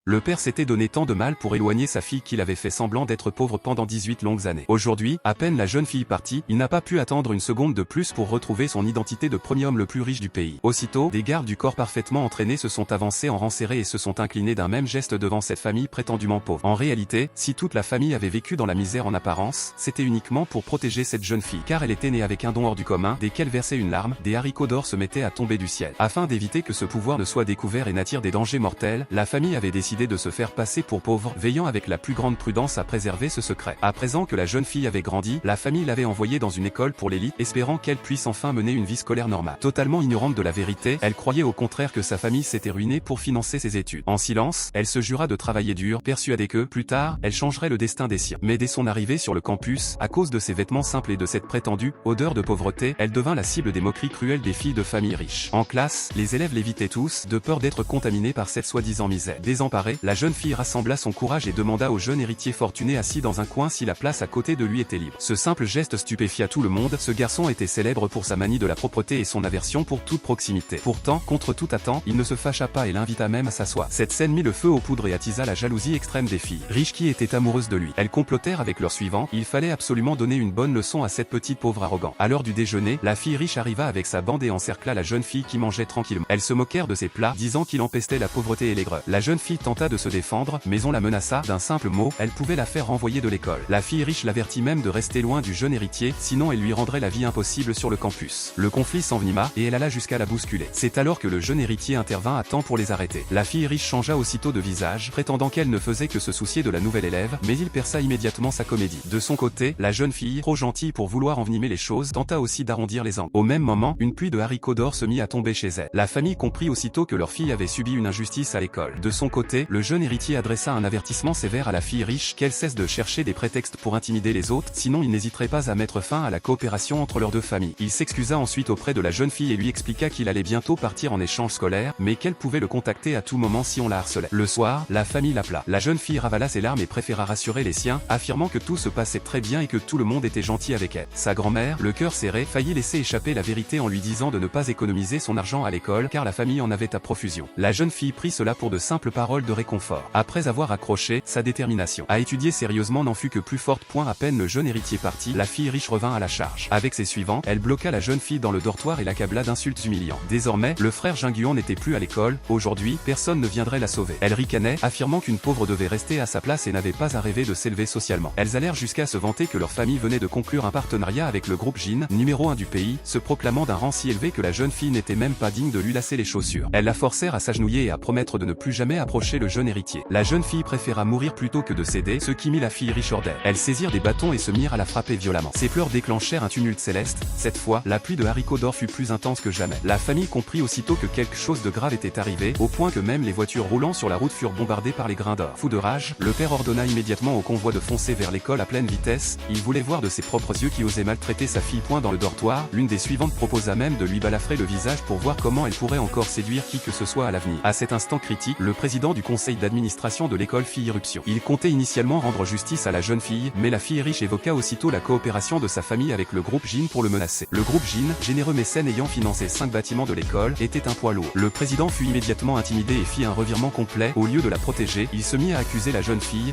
Le père s'était donné tant de mal pour éloigner sa fille qu'il avait fait semblant d'être pauvre pendant 18 longues années. Aujourd'hui, à peine la jeune fille partie, il n'a pas pu attendre une seconde de plus pour retrouver son identité de premier homme le plus riche du pays. Aussitôt, des gardes du corps parfaitement entraînés se sont avancés en rang serré et se sont inclinés d'un même geste devant cette famille prétendument pauvre. En réalité, si toute la famille avait vécu dans la misère en apparence, c'était uniquement pour protéger cette jeune fille, car elle était née avec un don hors du commun. Dès qu'elle versait une larme, des haricots d'or se mettaient à tomber du ciel. Afin d'éviter que ce pouvoir ne soit découvert et n'attire des dangers mortels, la famille avait décidé de se faire passer pour pauvre, veillant avec la plus grande prudence à préserver ce secret. À présent que la jeune fille avait grandi, la famille l'avait envoyée dans une école pour l'élite, espérant qu'elle puisse enfin mener une vie scolaire normale. Totalement ignorante de la vérité, elle croyait au contraire que sa famille s'était ruinée pour financer ses études. En silence, elle se jura de travailler dur, persuadée que, plus tard, elle changerait le destin des siens. Mais dès son arrivée sur le campus, à cause de ses vêtements simples et de cette prétendue odeur de pauvreté, elle devint la cible des moqueries cruelles des filles de familles riches. En classe, les élèves l'évitaient tous, de peur d'être contaminés par cette soi-disant misère. Désemparée, la jeune fille rassembla son courage et demanda au jeune héritier fortuné assis dans un coin si la place à côté de lui était libre. Ce simple geste stupéfia tout le monde, ce garçon était célèbre pour sa manie de la propreté et son aversion pour toute proximité. Pourtant, contre toute attente, il ne se fâcha pas et l'invita même à s'asseoir. Cette scène mit le feu aux poudres et attisa la jalousie extrême des filles riches qui étaient amoureuses de lui. Elles complotèrent avec leur suivant, il fallait absolument donner une bonne leçon à cette petite pauvre arrogante. À l'heure du déjeuner, la fille riche arriva avec sa bande et encercla la jeune fille qui mangeait tranquillement. Elles se moquèrent de ses plats, disant qu'il empestait la pauvreté et l'aigreur. La jeune fille tenta de se défendre, mais on la menaça d'un simple mot, elle pouvait la faire renvoyer de l'école. La fille riche l'avertit même de rester loin du jeune héritier, sinon elle lui rendrait la vie impossible sur le campus. Le conflit s'envenima, et elle alla jusqu'à la bousculer. C'est alors que le jeune héritier intervint à temps pour les arrêter. La fille riche changea aussitôt de visage, prétendant qu'elle ne faisait que se soucier de la nouvelle élève, mais il perça immédiatement sa comédie. De son côté, la jeune fille, trop gentille pour vouloir envenimer les choses, tenta aussi d'arrondir les angles. Au même moment, une pluie de haricots d'or se mit à tomber chez elle. La famille comprit aussitôt que leur fille avait subi une injustice à l'école. De son côté, le jeune héritier adressa un avertissement sévère à la fille riche, qu'elle cesse de chercher des prétextes pour intimider les autres, sinon il n'hésiterait pas à mettre fin à la coopération entre leurs deux familles. Il s'excusa ensuite auprès de la jeune fille et lui expliqua qu'il allait bientôt partir en échange scolaire, mais qu'elle pouvait le contacter à tout moment si on la harcelait. Le soir, la famille l'appela. La jeune fille ravala ses larmes et préféra rassurer les siens, affirmant que tout se passait très bien et que tout le monde était gentil avec elle. Sa grand-mère, le cœur serré, faillit laisser échapper la vérité en lui disant de ne pas économiser son argent à l'école car la famille en avait à profusion. La jeune fille prit cela pour de simples paroles de réconfort. Après avoir accroché, sa détermination à étudier sérieusement n'en fut que plus forte. À peine le jeune héritier parti, la fille riche revint à la charge. Avec ses suivants, elle bloqua la jeune fille dans le dortoir et l'accabla d'insultes humiliantes. Désormais, le frère Jinguan n'était plus à l'école, aujourd'hui, personne ne viendrait la sauver. Elle ricanait, affirmant qu'une pauvre devait rester à sa place et n'avait pas à rêver de s'élever socialement. Elles allèrent jusqu'à se vanter que leur famille venait de conclure un partenariat avec le groupe Jin, numéro 1 du pays, se proclamant d'un rang si élevé que la jeune fille n'était même pas digne de lui lasser les chaussures. Elles la forcèrent à s'agenouiller et à promettre de ne plus jamais approcher le jeune héritier. La jeune fille préféra mourir plutôt que de céder, ce qui mit la fille riche hors d'elle. Elles saisirent des bâtons et se mirent à la frapper violemment. Ses pleurs déclenchèrent un tumulte céleste. Cette fois, la pluie de haricots d'or fut plus intense que jamais. La famille comprit aussitôt que quelque chose de grave était arrivé, au point que même les voitures roulant sur la route furent bombardées par les grains d'or. Fou de rage, le père ordonna immédiatement au convoi de foncer vers l'école à pleine vitesse. Il voulait voir de ses propres yeux qui osait maltraiter sa fille. Dans le dortoir, l'une des suivantes proposa même de lui balafrer le visage pour voir comment elle pourrait encore séduire qui que ce soit à l'avenir. À cet instant critique, le président du conseil d'administration de l'école fit irruption. Il comptait initialement rendre justice à la jeune fille, mais la fille riche évoqua aussitôt la coopération de sa famille avec le groupe Jin pour le menacer. Le groupe Jin, généreux mécène ayant financé 5 bâtiments de l'école, était un poids lourd. Le président fut immédiatement intimidé et fit un revirement complet. Au lieu de la protéger, il se mit à accuser la jeune fille.